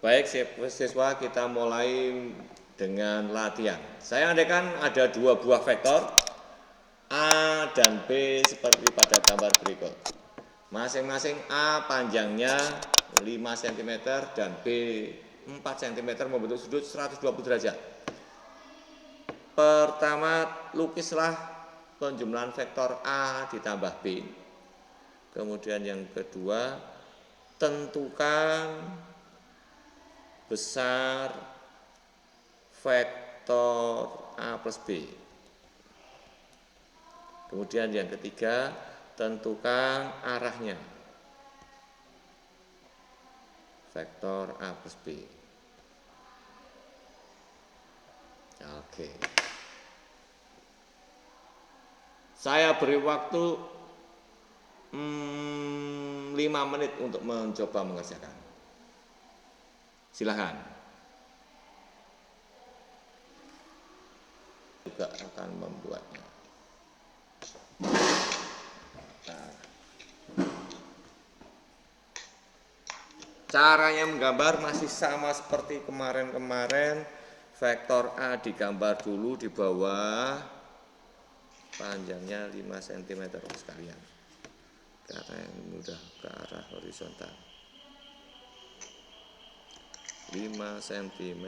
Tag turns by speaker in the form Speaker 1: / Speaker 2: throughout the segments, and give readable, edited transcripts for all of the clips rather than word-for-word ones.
Speaker 1: Baik siswa, kita mulai dengan latihan. Saya andaikan ada dua buah vektor A dan B seperti pada gambar berikut. Masing-masing A panjangnya 5 cm dan B 4 cm membentuk sudut 120 derajat. Pertama, lukislah penjumlahan vektor A ditambah B. Kemudian yang kedua, tentukan besar vektor A plus B. Kemudian yang ketiga, tentukan arahnya vektor A plus B. Oke. Saya beri waktu 5 menit untuk mencoba mengerjakan. Silahkan. Juga akan membuatnya. Nah. Caranya menggambar masih sama seperti kemarin-kemarin. Vektor A digambar dulu di bawah, panjangnya 5 cm sekalian, karena yang mudah ke arah horizontal. 5 cm.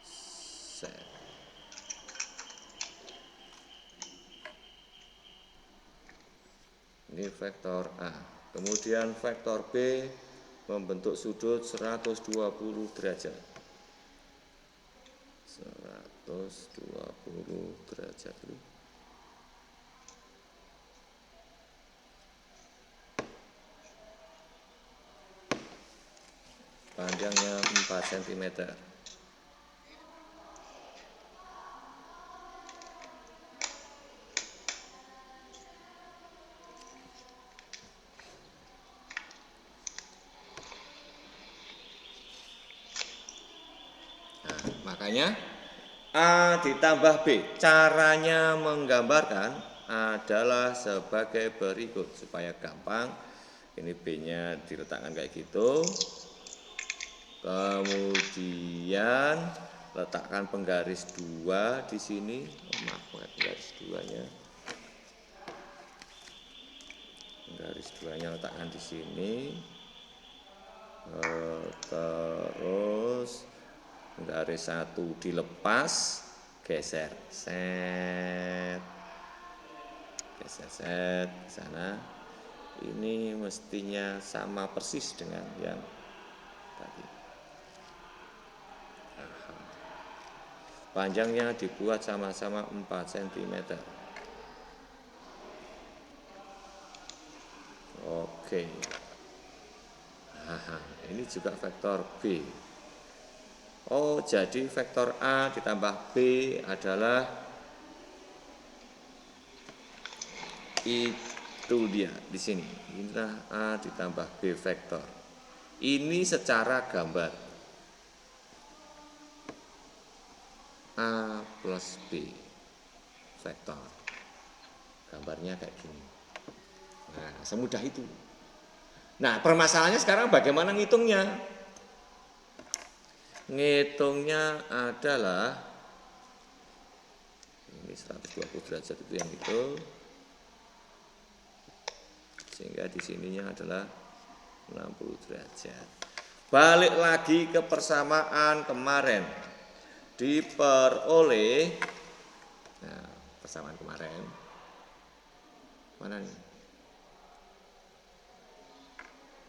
Speaker 1: Set. Ini vektor A. Kemudian vektor B membentuk sudut 120 derajat. 120 derajat dulu. Panjangnya 4 cm. Nah, makanya A ditambah B. Caranya menggambarkan adalah sebagai berikut supaya gampang. Ini B-nya diletakkan kayak gitu. Kemudian letakkan penggaris 2 di sini. Maaf, penggaris 2-nya. Penggaris 2-nya letakkan di sini. Terus garis 1 dilepas, geser, set, geser, set ke sana. Ini mestinya sama persis dengan yang tadi. Panjangnya dibuat sama-sama 4 cm. Oke. Ini juga vektor B. Oh, jadi vektor A ditambah B adalah itu dia di sini. Inilah A ditambah B vektor. Ini secara gambar. A plus B vektor. Gambarnya kayak gini. Nah, semudah itu. Nah, permasalahannya sekarang bagaimana ngitungnya? Ngitungnya adalah ini 120 derajat itu yang itu, sehingga di sininya adalah 60 derajat. Balik lagi ke persamaan kemarin, diperoleh, nah, persamaan kemarin mana nih?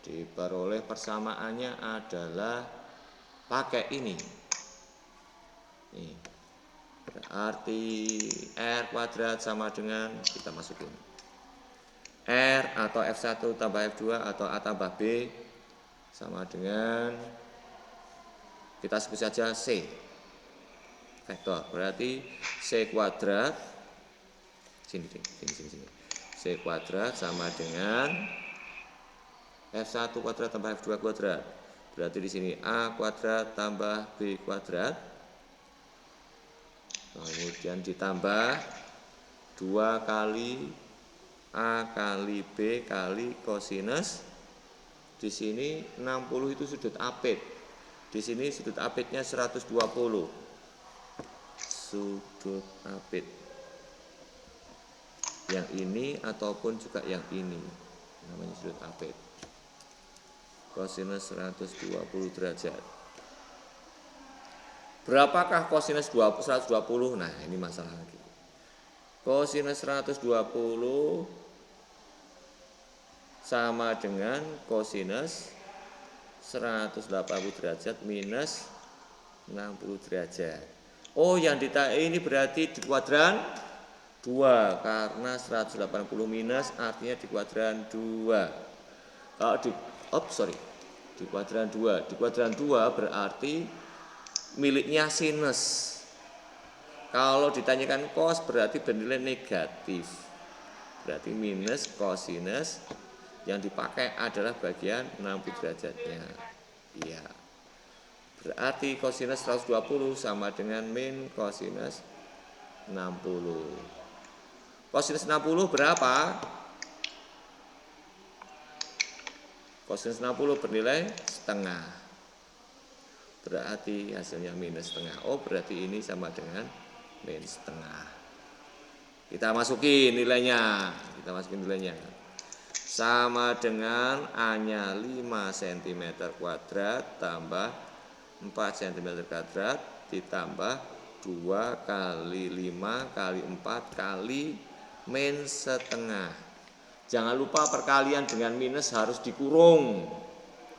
Speaker 1: Diperoleh persamaannya adalah pakai ini. Nih. Berarti R kuadrat sama dengan, kita masukin R atau F1 tambah F2 atau A tambah B sama dengan, kita sebut saja C vektor. Berarti C kuadrat, sini. C kuadrat sama dengan F1 kuadrat tambah F2 kuadrat. Berarti di sini A kuadrat tambah B kuadrat. Kemudian ditambah 2 kali A kali B kali kosinus Di sini 60 itu sudut apit. Di sini sudut apitnya 120. Sudut apit. Yang ini ataupun juga yang ini. Namanya sudut apit. Kosinus 120 derajat. Berapakah kosinus 120? Nah, ini masalah lagi. Kosinus 120 sama dengan kosinus 180 derajat minus 60 derajat. Oh, yang ini berarti di kuadran 2 karena 180 minus artinya di kuadran 2. Kalau di kuadran 2. Di kuadran 2 berarti miliknya sinus. Kalau ditanyakan cos berarti bernilai negatif. Berarti minus kosinus yang dipakai adalah bagian 60 derajatnya. Iya. Berarti kosinus 120 sama dengan min kosinus 60. Kosinus 60 berapa? Kosinus 60 bernilai setengah. Berarti hasilnya minus setengah. Oh, berarti ini sama dengan min setengah. Kita masukin nilainya. Sama dengan A-nya 5 cm kuadrat tambah 4 cm kuadrat ditambah 2 kali 5 kali 4 kali min setengah. Jangan lupa perkalian dengan minus harus dikurung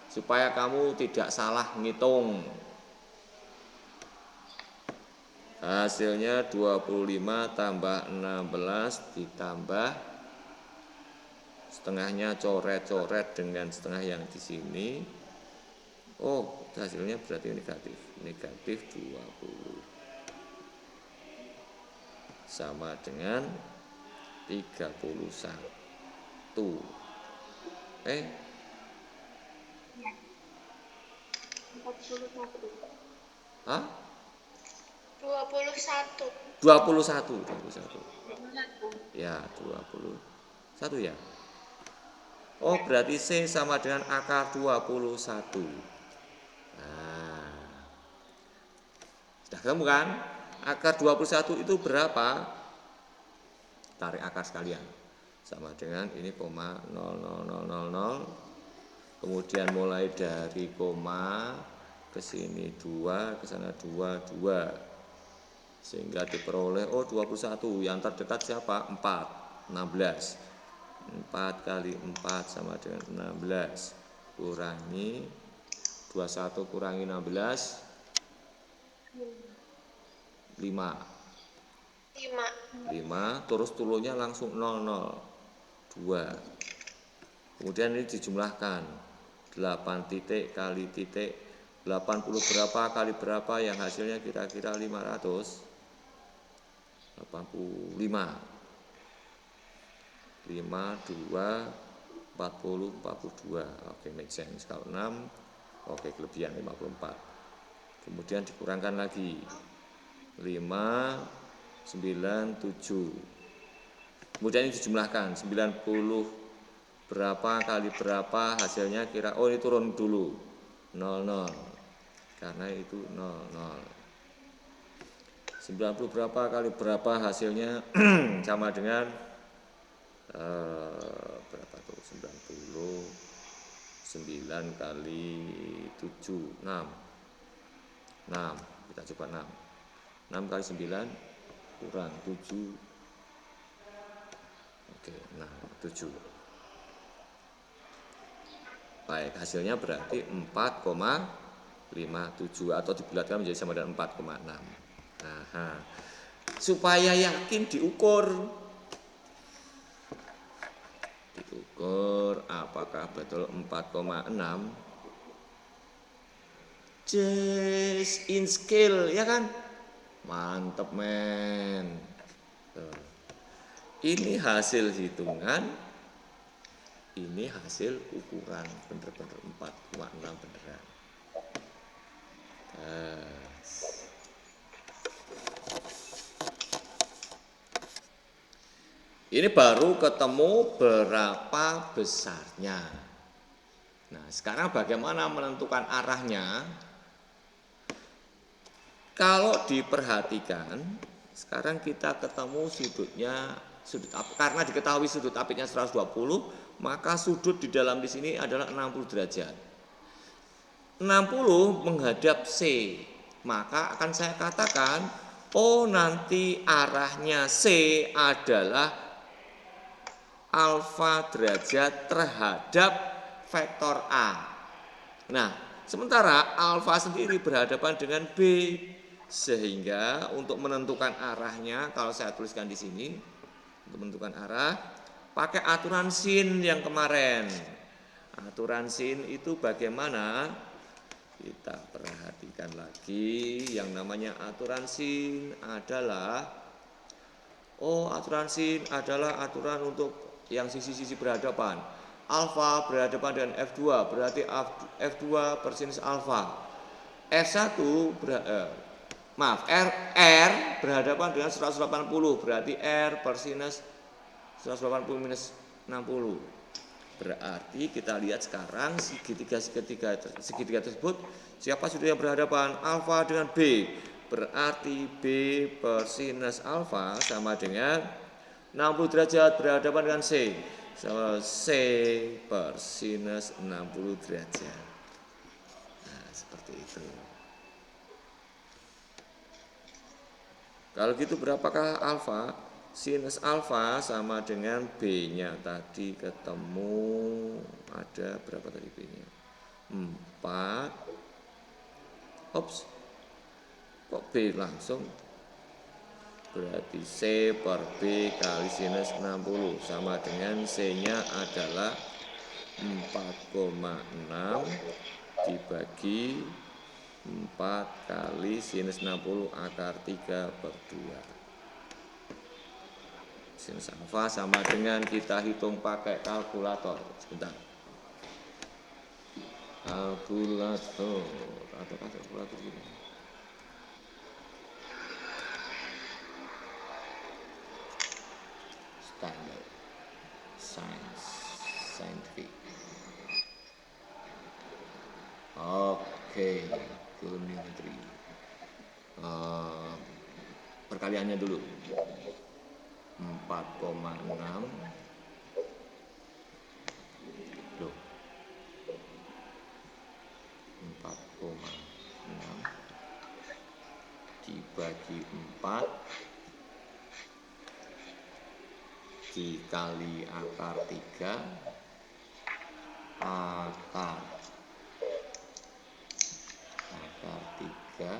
Speaker 1: supaya kamu tidak salah ngitung. Hasilnya 25 tambah 16 ditambah setengahnya coret-coret dengan setengah yang di sini. Oh, hasilnya berarti negatif. Negatif 20. Sama dengan 31.
Speaker 2: Ya. 41.
Speaker 1: Hah?
Speaker 2: 21.
Speaker 1: 21. Ya, 21 ya. Oh, berarti C sama dengan akar 21. Nah, sudah ketemu kan? Akar 21 itu berapa? Tarik akar sekalian. Sama dengan ini koma 0,0000. Kemudian mulai dari koma ke sini 2, ke sana 2, 2. Sehingga diperoleh 21. Yang terdekat siapa? 4, 16. 4 kali 4 sama dengan 16. Kurangi 21 kurangi 16 5. 5 terus tulusnya langsung 00. 2. Kemudian ini dijumlahkan 8 titik kali titik 80 berapa kali berapa yang hasilnya kira-kira 585. 5, 2, 40, 42. Oke, make sense. Kalau 6, oke, kelebihan 54. Kemudian dikurangkan lagi 5, 9, 7. Kemudian ini dijumlahkan 90 berapa kali berapa hasilnya kira. Oh, ini turun dulu 00 karena itu 00. 90 berapa kali berapa hasilnya sama dengan berapa tuh? 90 9 kali 7 6. Kita coba 6 kali 9 kurang 7. Oke, 7. Baik, hasilnya berarti 4,57 atau dibulatkan menjadi sama dengan 4,6. Nah, supaya yakin diukur apakah betul 4,6. Just in scale, ya kan? Mantep, men. Ini hasil hitungan, ini hasil ukuran, bener-bener 4,6 beneran. Ini baru ketemu berapa besarnya. Nah, sekarang bagaimana menentukan arahnya? Kalau diperhatikan, sekarang kita ketemu sudutnya, karena diketahui sudut apitnya 120, maka sudut di dalam di sini adalah 60 derajat. 60 menghadap C, maka akan saya katakan, oh nanti arahnya C adalah alfa derajat terhadap vektor A. Nah, sementara alfa sendiri berhadapan dengan B, sehingga untuk menentukan arahnya, kalau saya tuliskan di sini, untuk menentukan arah, pakai aturan sin yang kemarin. Aturan sin itu bagaimana? Kita perhatikan lagi, yang namanya aturan sin adalah, aturan sin adalah aturan untuk yang sisi-sisi berhadapan. Alfa berhadapan dengan F2, berarti F2 persinus alfa. F1 R berhadapan dengan 180, berarti R persinus 180 minus 60. Berarti kita lihat sekarang segitiga tersebut, siapa sudut yang berhadapan? Alfa dengan B. Berarti B persinus alfa sama dengan 60 derajat berhadapan dengan C. Sama C persinus 60 derajat. Nah, seperti itu. Kalau gitu berapakah alfa? Sinus alfa sama dengan B-nya tadi ketemu, ada berapa tadi B-nya? 4. Ops, kok B langsung? Berarti C per B kali sinus 60 sama dengan C-nya adalah 4,6 dibagi 4 kali sinus 60 akar 3 per 2. Sinus alfa sama dengan, kita hitung pakai kalkulator. Sebentar. Kalkulator. Ada kalkulator ini. Standard. Scientific. Oke, geometri. Perkaliannya dulu. 4,6 loh, 4,6 dibagi 4 dikali akar 3 akar 3.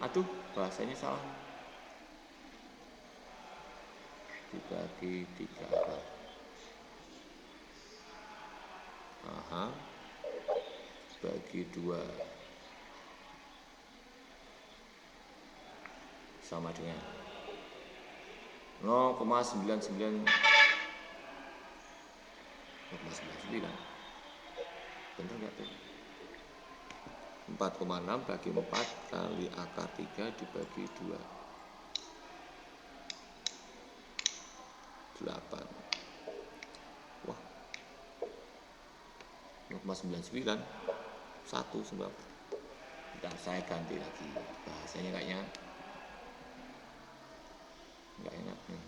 Speaker 1: Aduh, bahasanya salah. Dibagi 3 akar. Bagi 2 sama dengan 0,99. Bener nggak tuh? 4,6 bagi 4 kali akar 3 dibagi 2. 8. Wah, 0,99 1 sebab. Bentar, saya ganti lagi bahasanya, kayaknya nggak enak nih.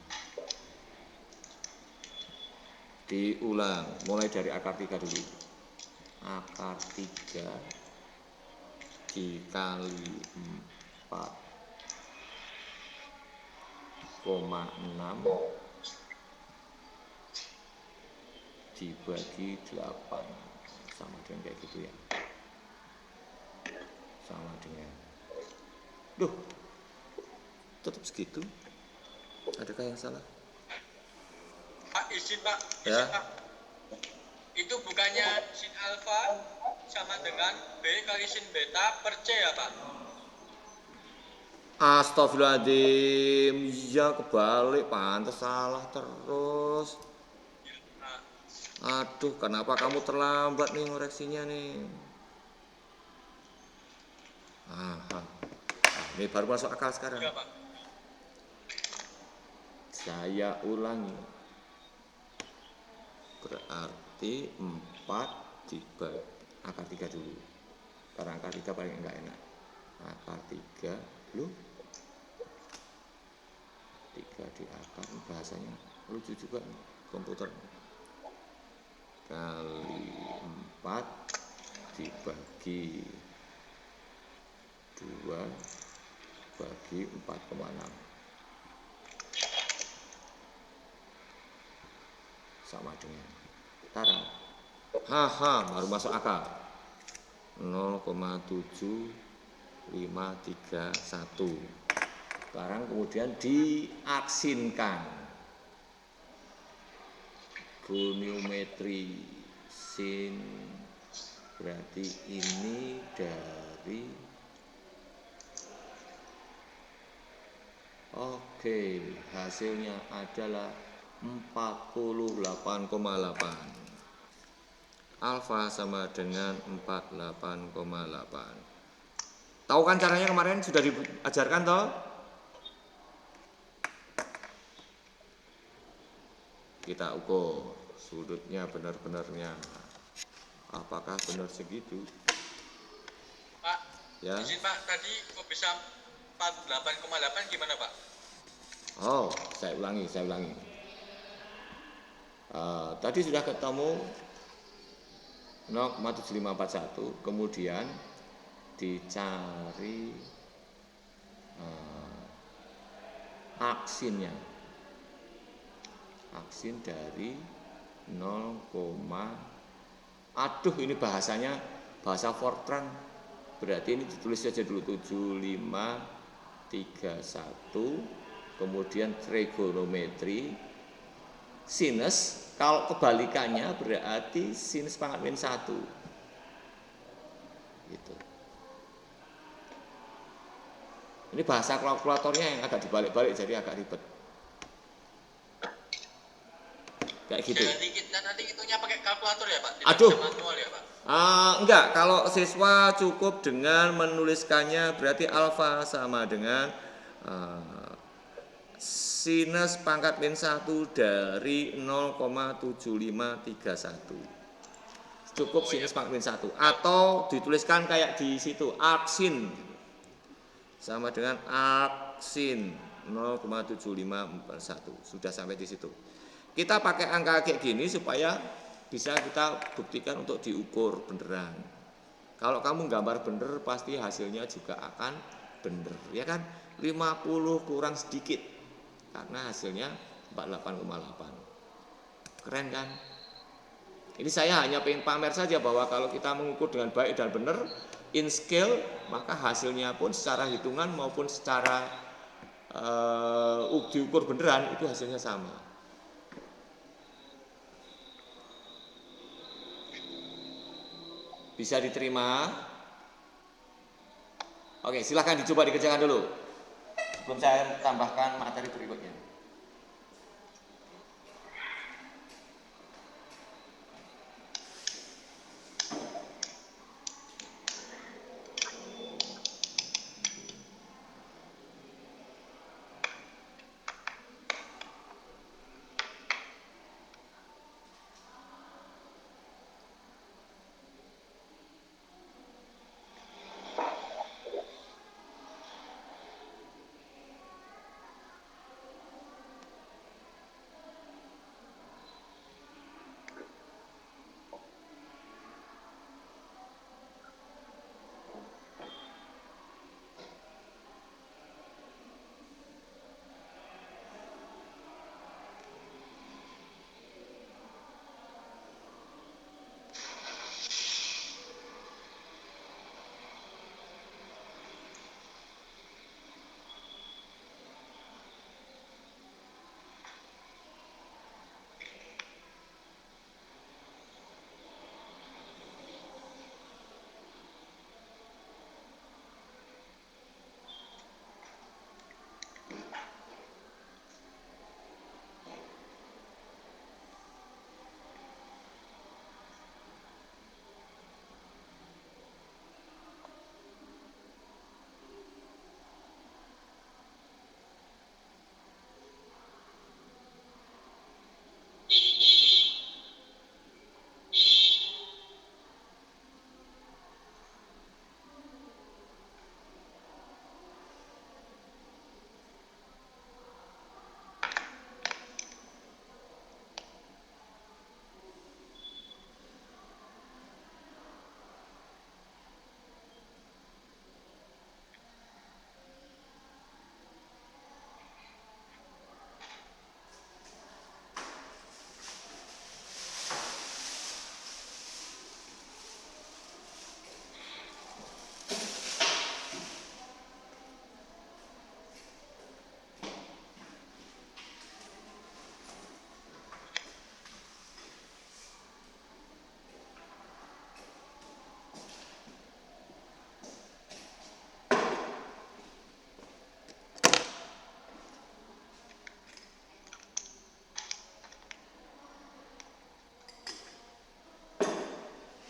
Speaker 1: Diulang, mulai dari akar 3 dulu. Akar 3 dikali 4,6 dibagi 8 sama dengan kayak gitu ya, sama dengan, tetap segitu. Adakah yang salah?
Speaker 2: Pak, izin Pak,
Speaker 1: Ya.
Speaker 2: Pak. Itu bukannya sin alfa sama dengan B kali sin beta per C ya Pak?
Speaker 1: Astagfirullahaladzim, iya kebalik, pantas salah terus. Aduh, kenapa kamu terlambat nih ngoreksinya nih? Ini baru masuk akal sekarang.
Speaker 2: Iya Pak.
Speaker 1: Saya ulangi. Berarti berarti 4 dibagi akar 3 dulu. Karena akar 3 paling enggak enak. Akar 3 lu 3 di akar, bahasanya lucu juga komputer. Kali 4 dibagi 2 bagi 4,6 sama dengan tara. Haha, baru masuk akal. 0,7531. Sekarang kemudian diaksinkan. Goniometri sin berarti ini dari hasilnya adalah 48,8. Alfa sama dengan 48,8. Tahu kan caranya kemarin sudah diajarkan toh? Kita ukur sudutnya benar-benarnya. Apakah benar segitu?
Speaker 2: Pak,
Speaker 1: ya.
Speaker 2: Izin Pak, tadi kok bisa 48,8 gimana Pak?
Speaker 1: Oh, saya ulangi. Tadi sudah ketemu 0,7541, kemudian dicari aksinnya. Aksin dari 0, aduh ini bahasanya bahasa Fortran, berarti ini ditulis saja dulu 7531, kemudian trigonometri sinus, kalau kebalikannya berarti sinus pangkat min 1 gitu. Ini bahasa kalkulatornya yang agak dibalik-balik jadi agak ribet kayak gitu.
Speaker 2: Nanti hitungnya pakai kalkulator ya Pak? Tidak
Speaker 1: Aduh,
Speaker 2: bisa manual ya Pak?
Speaker 1: Enggak, kalau siswa cukup dengan menuliskannya berarti alfa sama dengan sinus pangkat min 1 dari 0,7531. Cukup sinus pangkat min 1. Atau dituliskan kayak di situ, aksin sama dengan aksin 0,7541. Sudah sampai di situ. Kita pakai angka kayak gini supaya bisa kita buktikan untuk diukur beneran. Kalau kamu gambar bener pasti hasilnya juga akan bener, ya kan? 50 kurang sedikit karena hasilnya 48,8. Keren kan? Ini saya hanya pengen pamer saja bahwa kalau kita mengukur dengan baik dan benar in scale, maka hasilnya pun secara hitungan maupun secara diukur beneran itu hasilnya sama. Bisa diterima? Oke, silahkan dicoba dikerjakan dulu. Sebelum saya tambahkan materi berikutnya.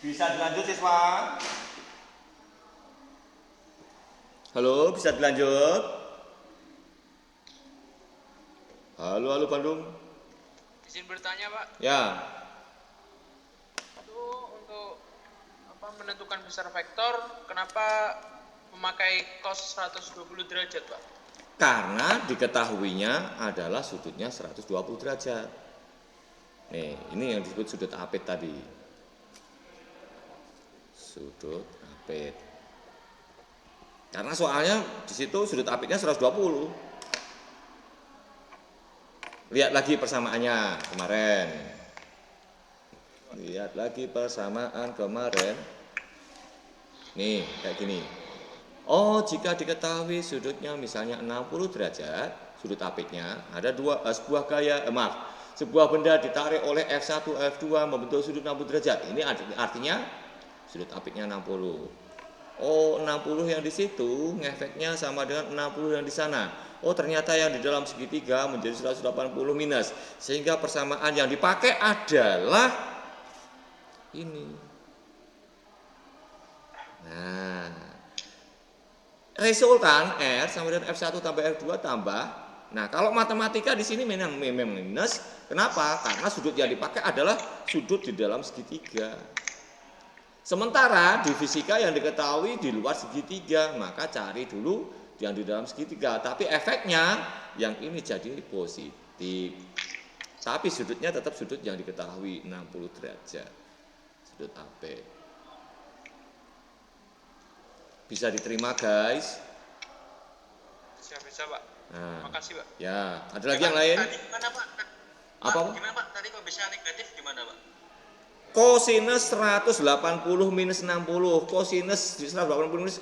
Speaker 1: Bisa dilanjut siswa? Halo, bisa dilanjut? Halo Bandung.
Speaker 2: Izin bertanya, Pak.
Speaker 1: Ya,
Speaker 2: Itu untuk menentukan besar vektor, kenapa memakai cos 120 derajat, Pak?
Speaker 1: karena diketahuinya adalah sudutnya 120 derajat. Nih, ini yang disebut sudut apit tadi. Sudut apit. Karena soalnya di situ sudut apitnya 120. Lihat lagi persamaannya kemarin. Lihat lagi persamaan kemarin. Nih, kayak gini. Oh, jika diketahui sudutnya misalnya 60 derajat, sudut apitnya ada sebuah sebuah benda ditarik oleh F1, F2 membentuk sudut 60 derajat. Ini artinya sudut apitnya 60. Oh, 60 yang di situ ngefeknya sama dengan 60 yang di sana. Oh, ternyata yang di dalam segitiga menjadi 180 minus. Sehingga persamaan yang dipakai adalah ini. Nah, resultan R sama dengan F1 tambah F2 tambah. Nah, kalau matematika di sini memang minus. Kenapa? Karena sudut yang dipakai adalah sudut di dalam segitiga. Sementara di fisika yang diketahui di luar segitiga, maka cari dulu yang di dalam segitiga. Tapi efeknya yang ini jadi positif. Tapi sudutnya tetap sudut yang diketahui 60 derajat. Sudut AP. Bisa diterima guys?
Speaker 2: Bisa, Pak.
Speaker 1: Nah,
Speaker 2: Makasih, Pak.
Speaker 1: ya, ada lagi yang lain?
Speaker 2: Tadi gimana, Pak?
Speaker 1: Apa?
Speaker 2: Gimana, Pak? Tadi kok bisa negatif gimana, Pak?
Speaker 1: Kosinus 180 minus 60. Kosinus 180 minus,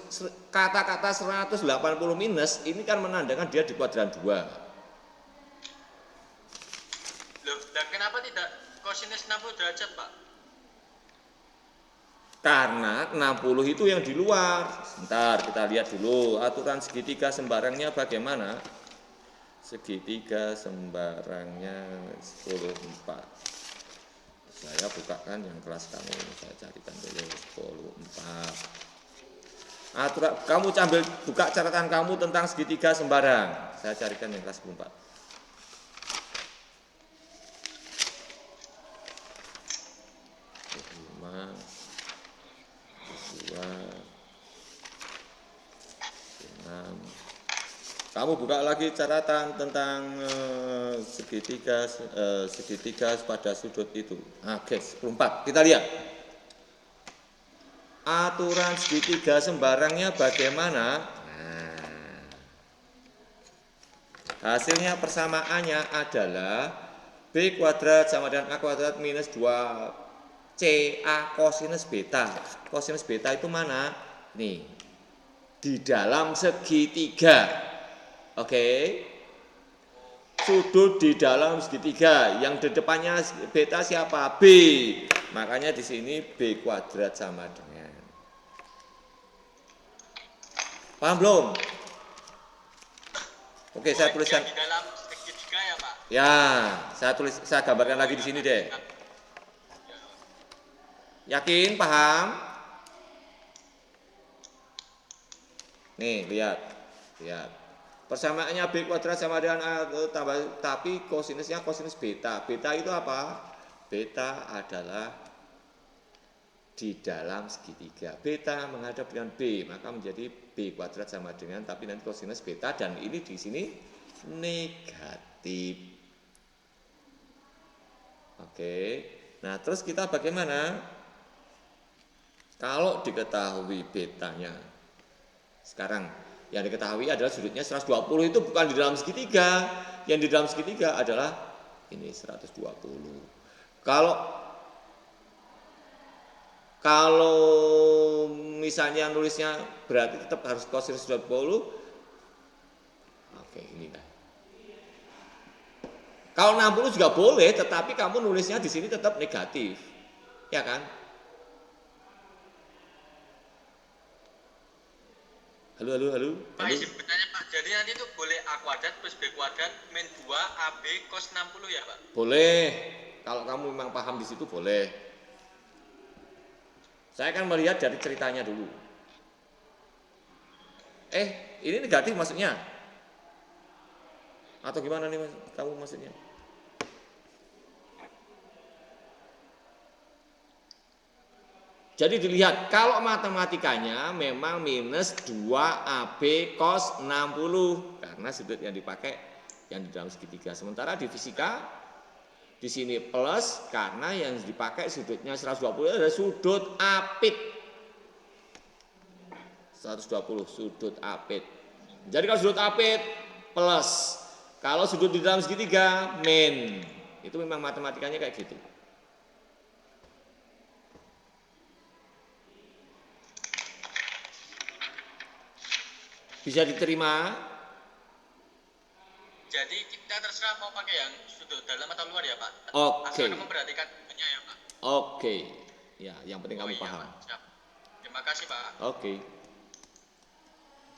Speaker 1: kata-kata 180 minus ini kan menandakan dia di kuadran 2.
Speaker 2: Loh, dan kenapa tidak kosinus 60 derajat, Pak?
Speaker 1: Karena 60 itu yang di luar. Sebentar, kita lihat dulu aturan segitiga sembarangnya bagaimana. Segitiga sembarangnya 10/4. Saya bukakan yang kelas kamu, saya carikan dulu 10/4. Aturan kamu sambil buka catatan kamu tentang segitiga sembarang. Saya carikan yang kelas 10/4. 5 2 6. Kamu buka lagi catatan tentang segitiga pada sudut itu. Oke, 10/4. Kita lihat. Aturan segitiga sembarangnya bagaimana? Nah, hasilnya persamaannya adalah B kuadrat sama dengan A kuadrat minus 2CA kosinus beta. Kosinus beta itu mana? Nih, di dalam segitiga. Oke. Sudut di dalam segitiga, yang di depannya beta siapa? B. Makanya di sini B kuadrat sama dengan. Paham belum? Oke, saya tuliskan.
Speaker 2: Di dalam segitiga ya, Pak?
Speaker 1: Ya, saya gambarkan lagi di sini deh. Yakin, paham? Nih, lihat. Persamaannya B kuadrat sama dengan A tambah, tapi kosinusnya kosinus beta. Beta itu apa? Beta adalah di dalam segitiga. Beta menghadap dengan B, maka menjadi B kuadrat sama dengan, tapi nanti kosinus beta, dan ini di sini negatif. Oke. Nah, terus kita bagaimana? Kalau diketahui betanya. Sekarang yang diketahui adalah sudutnya 120 itu bukan di dalam segitiga. Yang di dalam segitiga adalah ini 120. Kalau misalnya nulisnya berarti tetap harus kosinus 120. Oke, ini kan. Kalau 60 juga boleh, tetapi kamu nulisnya di sini tetap negatif. Ya kan? Halo.
Speaker 2: Pak, izin bertanya, Pak. Jadi nanti itu boleh A kuadrat plus B kuadrat min 2 AB cos 60 ya, Pak?
Speaker 1: Boleh. Kalau kamu memang paham di situ boleh. Saya akan melihat dari ceritanya dulu. Ini negatif maksudnya? Atau gimana nih kamu maksudnya? Jadi dilihat, kalau matematikanya memang minus 2AB cos 60 karena sudut yang dipakai yang di dalam segitiga. Sementara di fisika di sini plus karena yang dipakai sudutnya 120 adalah sudut apit. 120 sudut apit. Jadi kalau sudut apit plus, kalau sudut di dalam segitiga min. Itu memang matematikanya kayak gitu. Bisa diterima?
Speaker 3: Jadi kita terserah mau pakai yang sudut dalam atau luar ya Pak?
Speaker 1: Oke.
Speaker 3: Asal kamu memperhatikan punya ya Pak?
Speaker 1: Oke. Ya, yang penting kamu
Speaker 3: iya,
Speaker 1: paham.
Speaker 3: Pak. Siap. Terima kasih Pak.
Speaker 1: Oke.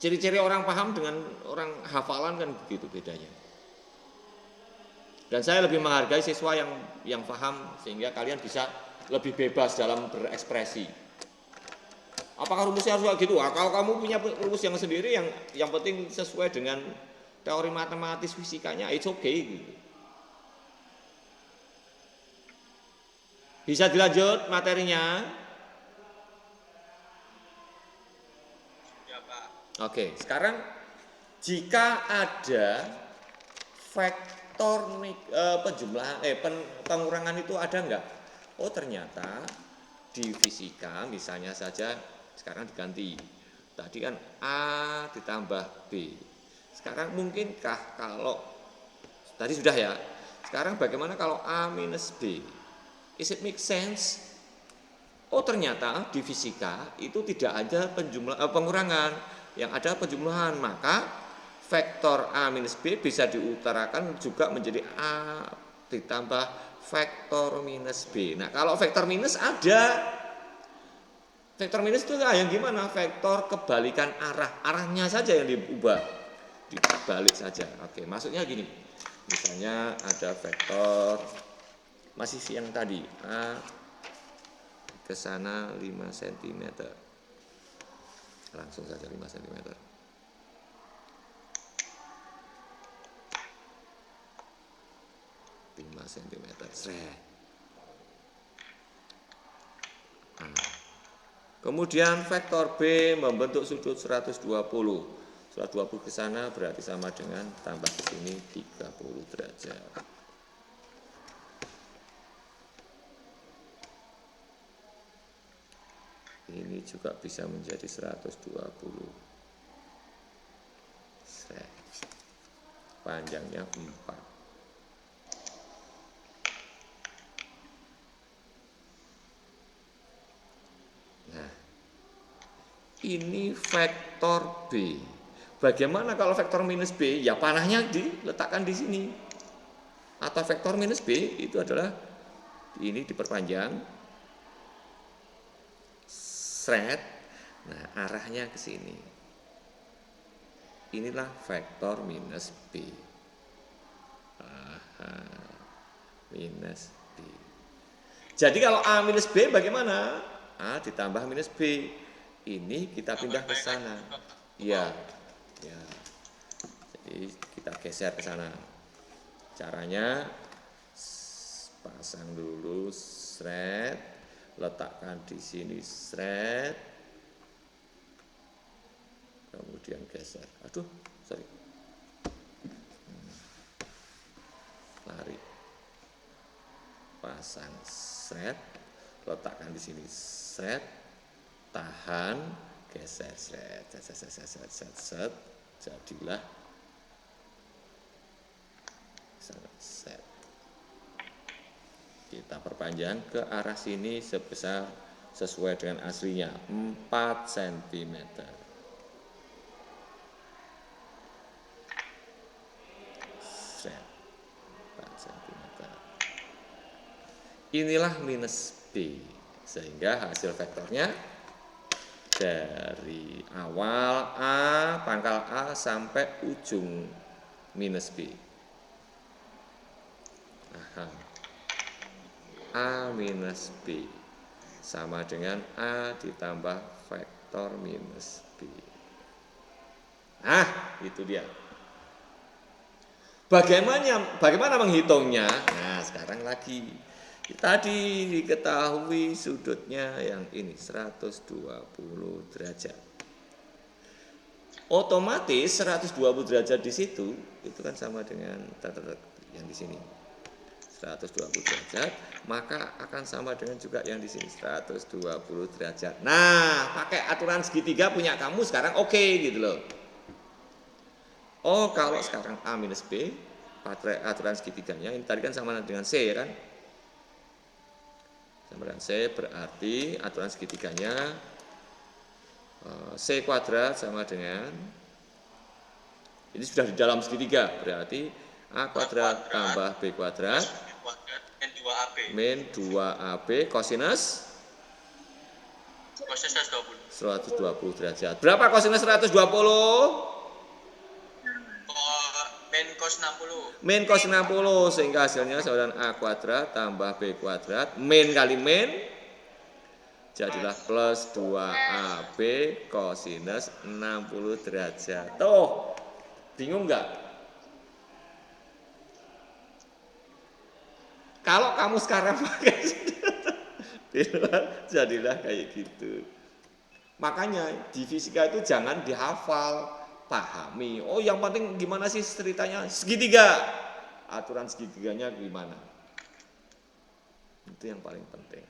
Speaker 1: Ciri-ciri orang paham dengan orang hafalan kan begitu bedanya. Dan saya lebih menghargai siswa yang paham sehingga kalian bisa lebih bebas dalam berekspresi. Apakah rumusnya harus kayak gitu? Kalau kamu punya rumus yang sendiri yang penting sesuai dengan teori matematis fisikanya, it's okay gitu. Bisa dilanjut materinya?
Speaker 3: Ya Pak.
Speaker 1: Oke, sekarang jika ada vektor penjumlahan pengurangan itu ada enggak? Oh ternyata di fisika misalnya saja sekarang diganti. Tadi kan A ditambah B. Sekarang mungkinkah kalau tadi sudah ya. Sekarang bagaimana kalau A minus B? Is it make sense? Oh ternyata di fisika itu tidak ada pengurangan, yang ada penjumlahan. Maka vektor A minus B bisa diutarakan juga menjadi A ditambah vektor minus B. Nah kalau vektor minus ada. Vektor minus itu yang gimana? Vektor kebalikan arah. Arahnya saja yang diubah. Dibalik saja. Oke, maksudnya gini. Misalnya ada vektor masih yang tadi A ke sana 5 cm. Langsung saja 5 cm. Kemudian vektor B membentuk sudut 120. 120 ke sana berarti sama dengan tambah ke sini 30 derajat. Ini juga bisa menjadi 120. Panjangnya 4. Ini vektor B. Bagaimana kalau vektor minus B? Ya panahnya diletakkan di sini. Atau vektor minus B itu adalah ini diperpanjang. Sret. Nah, arahnya ke sini. Inilah vektor minus B. Minus B. Jadi kalau A minus B bagaimana? A ditambah minus B. Ini kita pindah ke sana. Iya. Ya. Jadi kita geser ke sana. Caranya pasang dulu sret, letakkan di sini sret. Kemudian geser. Aduh, sorry. Lari. Pasang sret, letakkan di sini sret. Tahan, geser, set, jadilah set. Kita perpanjang ke arah sini sebesar sesuai dengan aslinya 4 cm. Set 4 cm. Inilah minus B, sehingga hasil vektornya dari awal A, pangkal A sampai ujung minus B. A minus B sama dengan A ditambah vektor minus B. Nah, itu dia. Bagaimana menghitungnya? Nah, sekarang lagi. Tadi diketahui sudutnya yang ini 120 derajat. Otomatis 120 derajat di situ itu kan sama dengan yang di sini. 120 derajat, maka akan sama dengan juga yang di sini 120 derajat. Nah, pakai aturan segitiga punya kamu sekarang oke gitu loh. Oh, kalau sekarang A minus B, aturan segitiganya, ini tadi kan sama dengan C kan? Sama dengan C, berarti aturan segitiganya C kuadrat sama dengan, ini sudah di dalam segitiga, berarti A kuadrat tambah B kuadrat min 2AB kosinus 120 derajat. Berapa kosinus 120? Min cos 60, sehingga hasilnya sama dengan A kuadrat tambah B kuadrat min kali min jadilah plus 2AB kosinus 60 derajat. Tuh, bingung nggak? Kalau kamu sekarang pakai jadilah kayak gitu. Makanya di fisika itu jangan dihafal, pahami. Oh, yang penting gimana sih ceritanya? Segitiga. Aturan segitiganya gimana? Itu yang paling penting.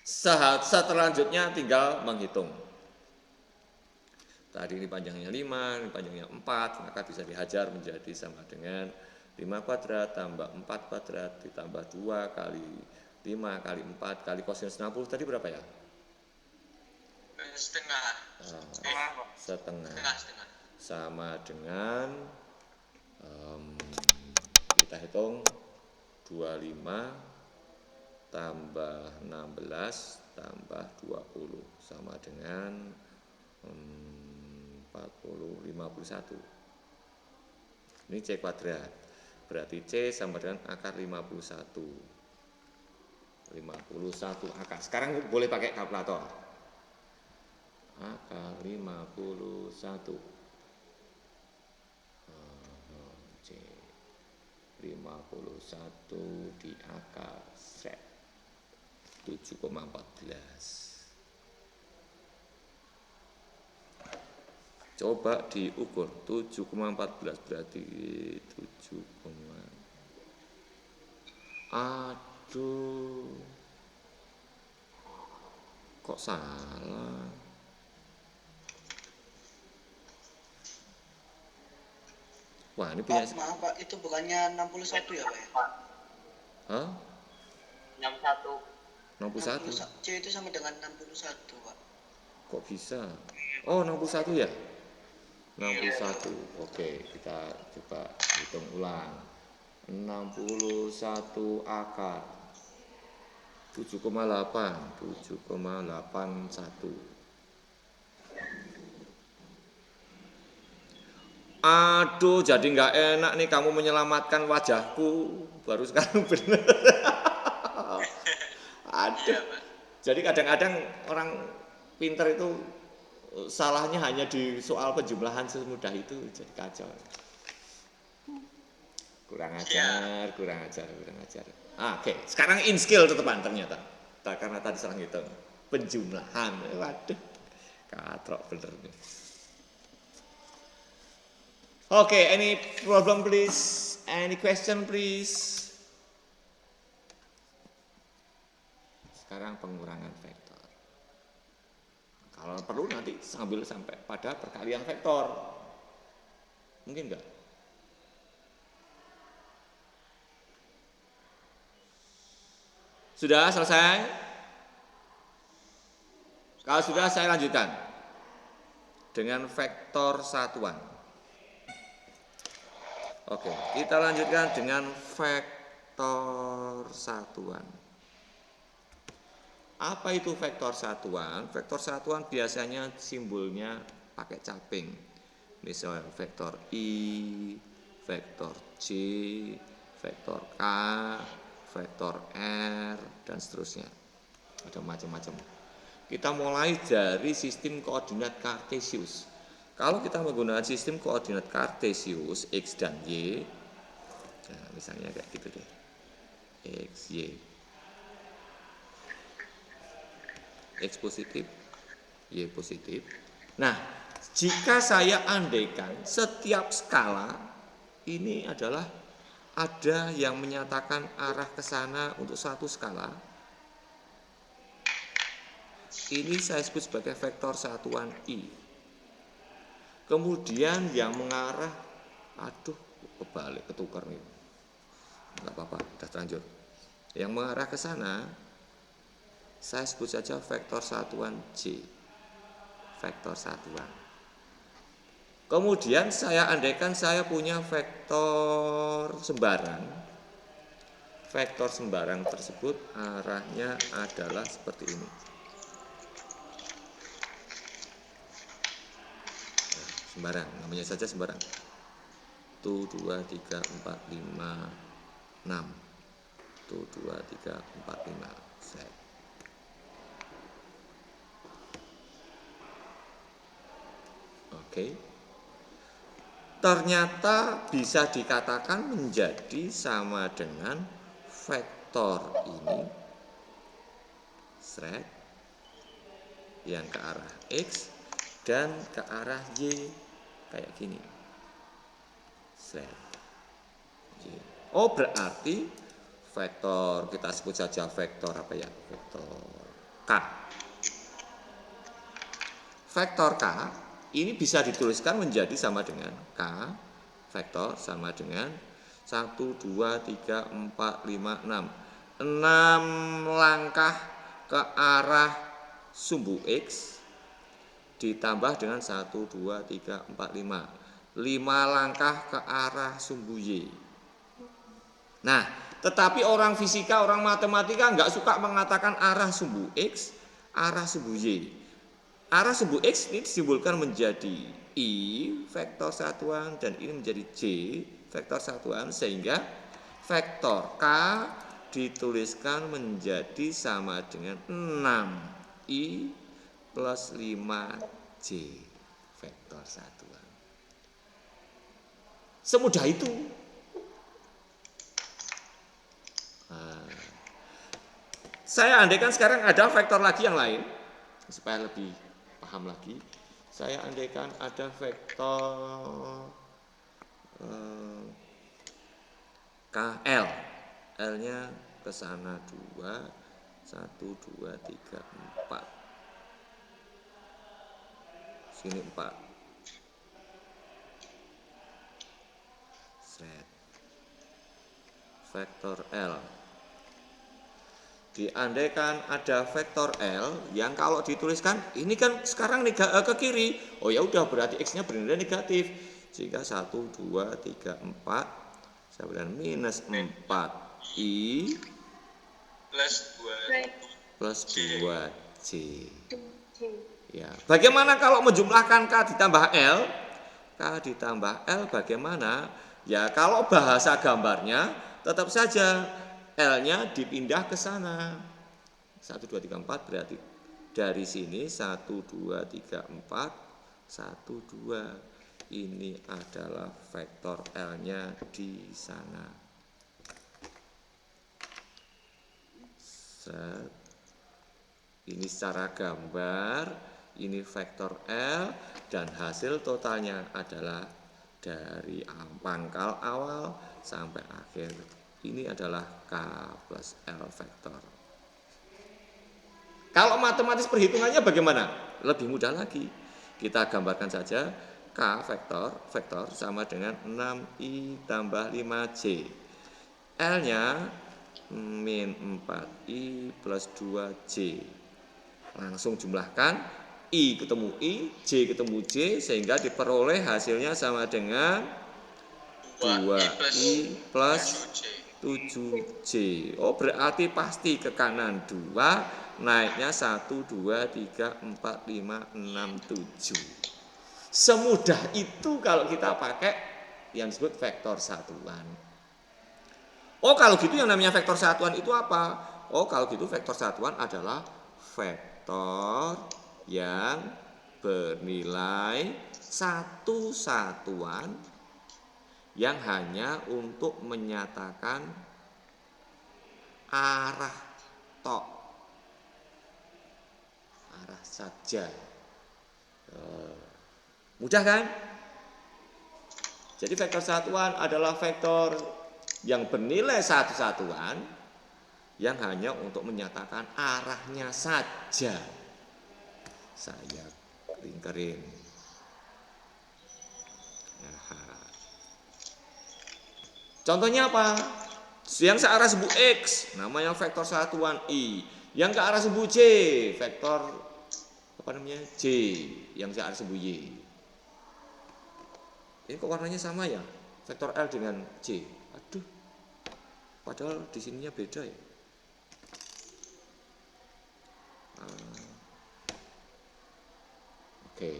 Speaker 1: Selanjutnya tinggal menghitung. Tadi ini panjangnya 5, ini panjangnya 4, maka bisa dihajar menjadi sama dengan 5 kuadrat tambah 4 kuadrat ditambah 2 kali 5 kali 4 kali kosinus 60 tadi berapa ya? Setengah. Sama dengan kita hitung 25 tambah 16 tambah 20 sama dengan 51. Ini C kuadrat. Berarti C sama dengan akar 51. 51 akar. Sekarang boleh pakai kalkulator. Akar 51. C 51 di akar set 7,14. Coba diukur 7,14 berarti 7, aduh, kok salah? Wah, ini punya.
Speaker 4: Pak, maaf Pak, itu bukannya 61 ya Pak ya?
Speaker 1: Hah?
Speaker 2: 61.
Speaker 1: 61?
Speaker 4: C itu sama dengan 61 Pak.
Speaker 1: Kok bisa? Oh, 61 ya? 61. Oke, kita coba hitung ulang. 61 akar 7,81. Aduh, jadi nggak enak nih kamu menyelamatkan wajahku. Baru sekarang bener. Aduh. Jadi kadang-kadang orang pinter itu salahnya hanya di soal penjumlahan semudah itu, jadi kacau. Kurang ajar. Oke, sekarang in skill tetepan ternyata. Karena tadi salah ngitung. Penjumlahan. Waduh. Katrok bener nih. Oke, any problem please? Any question please? Sekarang pengurangan vektor. Kalau perlu nanti sambil sampai pada perkalian vektor. Mungkin enggak? Sudah selesai? Kalau sudah saya lanjutkan dengan vektor satuan. Oke, kita lanjutkan dengan vektor satuan. Apa itu vektor satuan? Vektor satuan biasanya simbolnya pakai caping. Misalnya vektor I, vektor J, vektor K, vektor R, dan seterusnya. Ada macam-macam. Kita mulai dari sistem koordinat kartesius. Kalau kita menggunakan sistem koordinat kartesius X dan Y, nah misalnya kayak gitu deh, X, Y, X positif, Y positif. Nah, jika saya andaikan setiap skala ini adalah ada yang menyatakan arah ke sana untuk satu skala, ini saya sebut sebagai vektor satuan I. Kemudian yang mengarah, aduh kebalik, ketukar nih, nggak apa-apa, udah terlanjur. Yang mengarah ke sana, saya sebut saja vektor satuan J, vektor satuan. Kemudian saya andaikan saya punya vektor sembarang. Vektor sembarang tersebut arahnya adalah seperti ini. Sembarang, namanya saja sembarang. 1, 2, 3, 4, 5, 6. 1, 2, 3, 4, 5. Set. Oke. Ternyata bisa dikatakan menjadi sama dengan vektor ini. Set. Yang ke arah X dan ke arah Y. Kayak gini. Set. Oh, berarti vektor, kita sebut saja vektor apa ya? Vektor K. Vektor K ini bisa dituliskan menjadi sama dengan K vektor sama dengan 1, 2, 3, 4, 5, 6. 6 langkah ke arah sumbu X ditambah dengan 1, 2, 3, 4, 5. 5 langkah ke arah sumbu Y. Nah, tetapi orang fisika, orang matematika nggak suka mengatakan arah sumbu X, arah sumbu Y. Arah sumbu X ini disimbolkan menjadi I vektor satuan dan ini menjadi J vektor satuan, sehingga vektor K dituliskan menjadi sama dengan 6I plus 5J vektor satuan. Semudah itu. Nah, saya andaikan sekarang ada vektor lagi yang lain supaya lebih paham lagi. Saya andaikan ada vektor KL, L-nya ke sana 2, 1, 2, 3, 4. Sini 4. Set. Vektor L. Diandaikan ada vektor L yang kalau dituliskan ini kan sekarang ke kiri. Oh ya udah, berarti X-nya bernilai negatif. Sehingga 1, 2, 3, 4 saya berikan minus 4I plus 2J. Ya, bagaimana kalau menjumlahkan K ditambah L? K ditambah L bagaimana? Ya, kalau bahasa gambarnya tetap saja L-nya dipindah ke sana. 1, 2, 3, 4 berarti dari sini 1, 2, 3, 4, 1, 2. Ini adalah vektor L-nya di sana. Set. Ini secara gambar, ini vektor L dan hasil totalnya adalah dari pangkal awal sampai akhir. Ini adalah K plus L vektor. Kalau matematis perhitungannya bagaimana? Lebih mudah lagi. Kita gambarkan saja K vektor sama dengan 6I tambah 5J. L-nya min 4I plus 2J. Langsung jumlahkan, I ketemu I, J ketemu J, sehingga diperoleh hasilnya sama dengan 2I plus 7J. Oh, berarti pasti ke kanan 2, naiknya 1, 2, 3, 4, 5, 6, 7. Semudah itu kalau kita pakai yang disebut vektor satuan. Oh, kalau gitu yang namanya vektor satuan itu apa? Oh, kalau gitu vektor satuan adalah vektor yang bernilai satu satuan yang hanya untuk menyatakan arah tok, arah saja. Mudah kan? Jadi vektor satuan adalah vektor yang bernilai satu satuan yang hanya untuk menyatakan arahnya saja. Saya lingkarin. Contohnya apa? Yang searah sebu X namanya vektor satuan I. Yang ke arah sebu J vektor apa namanya? J. Yang searah sebu Y. Ini kok warnanya sama ya? Vektor L dengan J. Aduh. Padahal di sininya beda ya. Oke.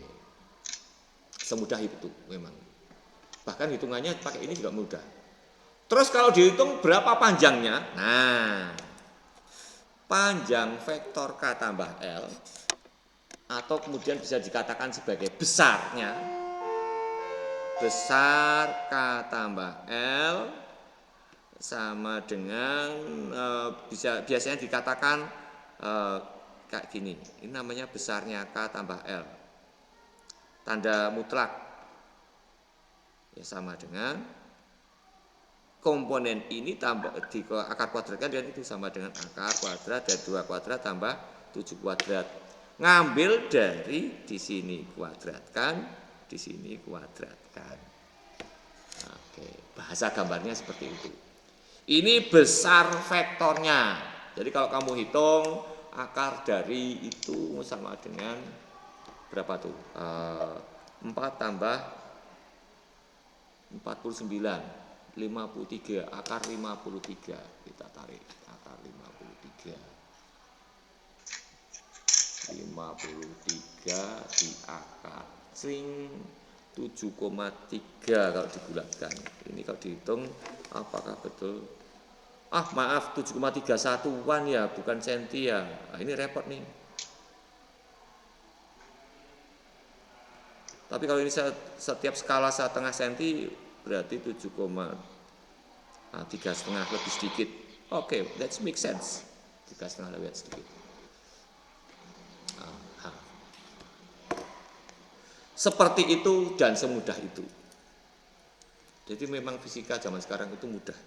Speaker 1: Semudah itu memang. Bahkan hitungannya pakai ini juga mudah. Terus kalau dihitung berapa panjangnya? Nah, panjang vektor K tambah L atau kemudian bisa dikatakan sebagai besarnya, besar K tambah L sama dengan biasanya dikatakan kayak gini. Ini namanya besarnya K tambah L. Tanda mutlak ya sama dengan komponen ini tambah di akar kuadratkan dan itu sama dengan akar kuadrat dan 2 kuadrat tambah 7 kuadrat. Ngambil dari di sini kuadratkan, di sini kuadratkan. Oke, bahasa gambarnya seperti itu. Ini besar vektornya. Jadi kalau kamu hitung akar dari itu sama dengan berapa tuh? 4 tambah 49. 53, akar 53 kita tarik akar 53 di akar sing 7,3 kalau dibulatkan. Ini kalau dihitung apakah betul? Maaf 7,3 satuan ya, bukan senti ya. Nah, ini repot nih. Tapi kalau ini setiap skala 1,5 senti berarti 7,3 lebih sedikit. Oke, that make sense. 3,5 lebih sedikit. Seperti itu dan semudah itu. Jadi memang fisika zaman sekarang itu mudah.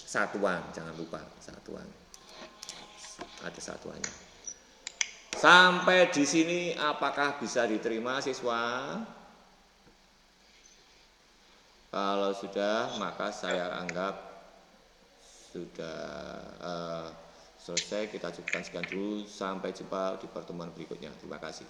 Speaker 1: Satuan, jangan lupa satuan. Ada satuannya. Sampai di sini apakah bisa diterima siswa? Kalau sudah maka saya anggap sudah selesai. Kita cukupkan sekian dulu. Sampai jumpa di pertemuan berikutnya. Terima kasih.